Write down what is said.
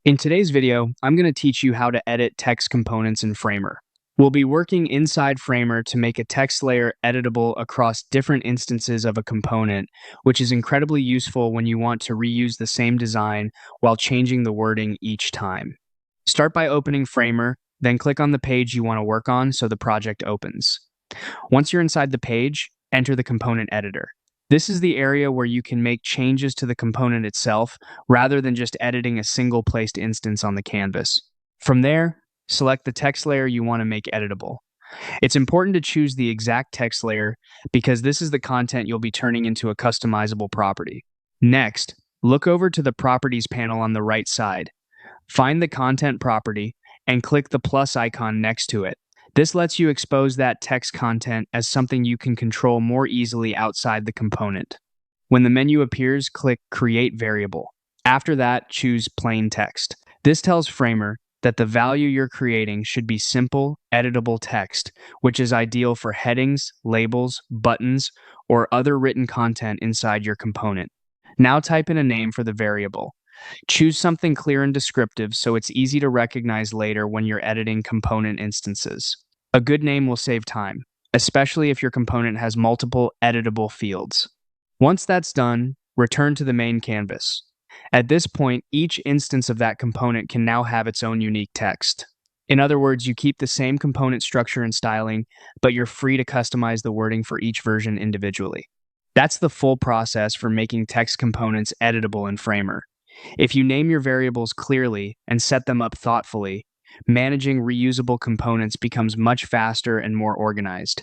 In today's video, I'm going to teach you how to edit text components in Framer. We'll be working inside Framer to make a text layer editable across different instances of a component, which is incredibly useful when you want to reuse the same design while changing the wording each time. Start by opening Framer, then click on the page you want to work on so the project opens. Once you're inside the page, enter the component editor. This is the area where you can make changes to the component itself rather than just editing a single placed instance on the canvas. From there, select the text layer you want to make editable. It's important to choose the exact text layer because this is the content you'll be turning into a customizable property. Next, look over to the Properties panel on the right side. Find the content property and click the plus icon next to it. This lets you expose that text content as something you can control more easily outside the component. When the menu appears, click Create Variable. After that, choose Plain Text. This tells Framer that the value you're creating should be simple, editable text, which is ideal for headings, labels, buttons, or other written content inside your component. Now type in a name for the variable. Choose something clear and descriptive so it's easy to recognize later when you're editing component instances. A good name will save time, especially if your component has multiple editable fields. Once that's done, return to the main canvas. At this point, each instance of that component can now have its own unique text. In other words, you keep the same component structure and styling, but you're free to customize the wording for each version individually. That's the full process for making text components editable in Framer. If you name your variables clearly and set them up thoughtfully, managing reusable components becomes much faster and more organized.